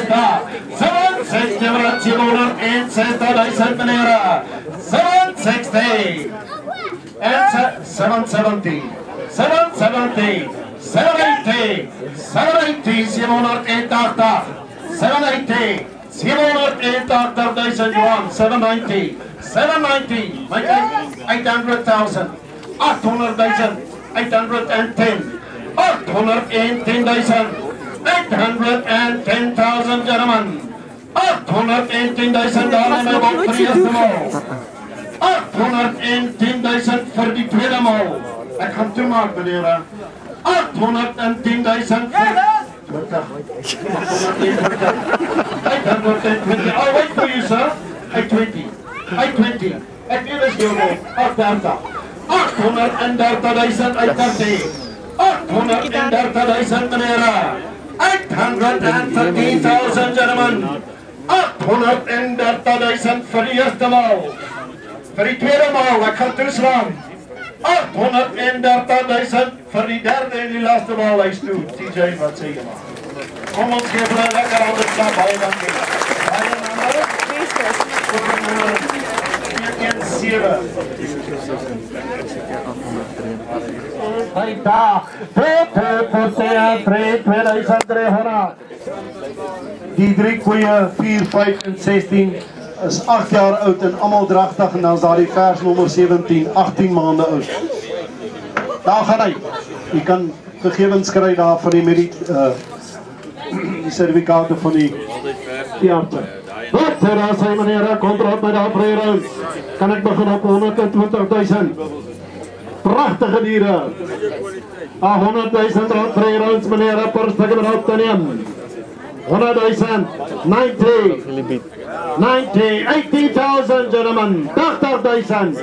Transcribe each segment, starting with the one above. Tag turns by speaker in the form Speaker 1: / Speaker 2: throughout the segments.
Speaker 1: 760,000 meneer. 760. And 770. 770. 780. 780. 780. 780. 780,000 yuan. 790. 790. 800,000. 800,000. 810. 810,000. 810,000 gentlemen. 810,000 dollar my vote for die eerste maal. 810,000 vir die tweede maal. Ek gaan toemaak meneer. 810,000 vir 820. I'll wait for you sir. 820. 820. Ek weet is jou maal. 830. 830,000 830. 830,000 meneer. 830,000 gentlemen. 830,000 vir die eerste maal. Vir die tweede maal, ek gaan toeslaan. 830,000 vir die derde en die laaste maal huis toe. TJ, wat sê jy maar? Kom ons geef hulle lekker handen klap, baie dankie. Baie nummer? 417. Die drie koeie, 4, 5 en 16 is 8 jaar oud en allemaal dragtig en dan is daar die vers nommer 17, 18 maanden oud. Daar gaan hy. Jy kan gegevens kry daar van die certificate van die theater. Wat daar sê meneer, contract met die vryround. Kan ek begin op 120,000. Prachtige diere. 100,000 rand vryrounds meneer, per stuk met op te neem. 100,000, 90, 90, 80,000 gentlemen, 80,000.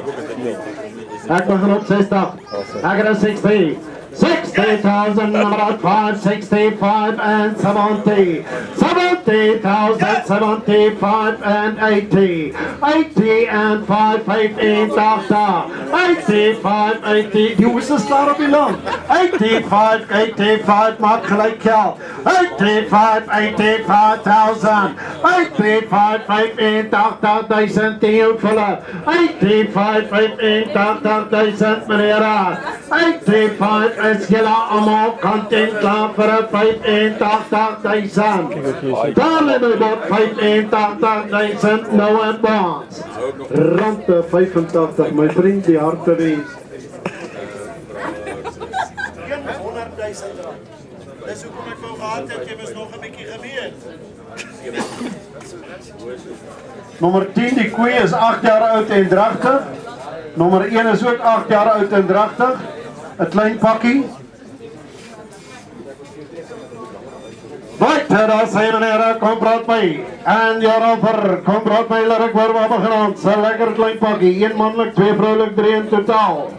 Speaker 1: Ek begin op 60, ek het 60. 60,000, number 5, 65 and 70. 70,000, 75 and 80. 80 and 5, 85, 85, 80. Die hoes is daar op die land. 85, 85, maak gelijk geld. 85, 85,000. 85, 85,000, die hoeveel. 85, 85,000, meneer. 85, is jylle allemaal content klaar vir 85,000. Daar let my bot 85,000 nou in baas. Rande 85, my vriend die harte wees. 100,000 rand. Dis hoekom ek wou gehad het, jy was nog 'n bietjie geweet. Nommer 10, die koeie is 8 jaar oud en dragtig. Nommer 1 is ook 8 jaar oud en dragtig. 'n klein pakkie. Right, daar sê meneer, kom praat my. En jyrover, kom praat my, laat ek waar begin. So lekker klein pakkie, 1 mannelijk, 2 vrouwelijk, 3 in totaal.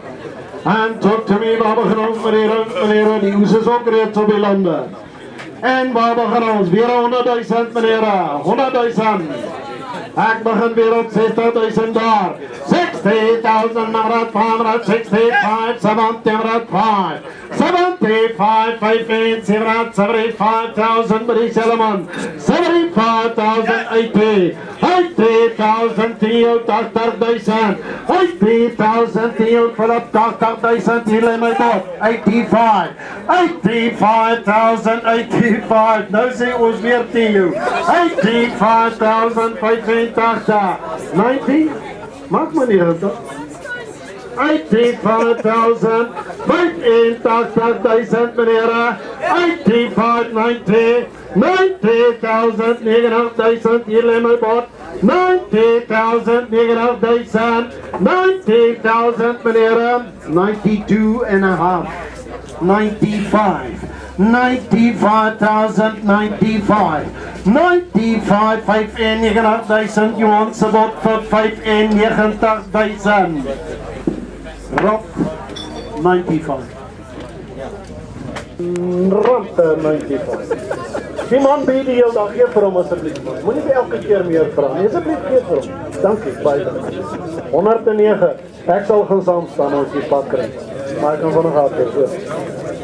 Speaker 1: En talk to me, waar begin meneer, die hoes is ook reeds op die lande. En waar begin ons, weer 100,000 meneer, 100,000. Ek begin weer op 60,000 daar. 60,000, number 565, 70,5. 75, 75,000 by die Selman. 75,000, 80. 80,000, 83,000. 80,000, Philip, 80,000, hier lê my bot. 85. 85,000, 85. Nou sê ons weer Theo. 85,000, 85. 90. Maak maar nie dat. 85,000, 85,000 meneer. 85, 90. 90,000, 90,000, hier lê my bot. 90,000, 90,000. 90,000 meneer. 92,5. 95. 95,000, 95. 95, 95,000, you want about for 95,000. Rob, 95. Rob, 95. Die man bied die heel dag, geef vir hom asseblief. Moet nie elke keer meer vraag nie, asseblief geef vir hom. Dankie, baie dankie. 109, ek sal gaan saam staan as die pak kry. Maar ek kan van nog altijd so.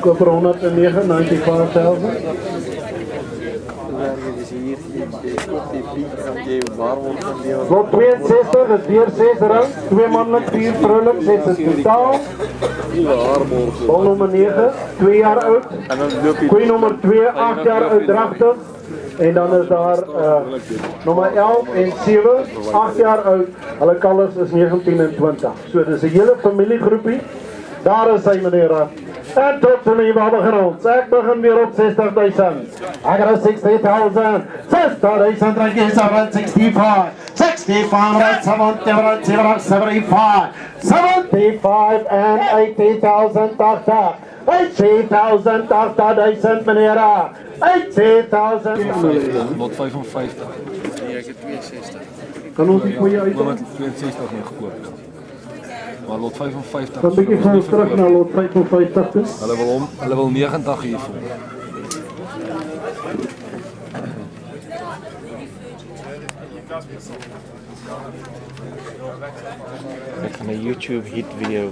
Speaker 1: Koop er 109, 95,000. Lot 62 is weer 6 rond, 2 mannelijk, 4 vrouwelijk, 6 in totaal. Bal nummer 9, 2 jaar oud. Koei nummer 2, 8 jaar oud drachtig. En dan is daar nummer 11 en 7, 8 jaar oud. Hulle kalvers is 19 en 20. So dis 'n hele familiegroepie. Daar is hy meneer. En tot van die waar begin ons. Ek begin weer op 60.000. I got a 60,000. 60,000 right is around 65. 65 right 70 right 75. 75 and 80,000 80. 80,000 80,000 meneer. 80,000.
Speaker 2: Lot 55.
Speaker 3: Nee, ek het 62.
Speaker 1: Kan ons die goeie uit?
Speaker 2: Maar met 62 nie gekoop. Maar lot 55.
Speaker 1: Dan bietjie van terug na lot 55 toe.
Speaker 2: Hulle wil 90 hiervoor.
Speaker 3: Ek gaan 'n YouTube hit video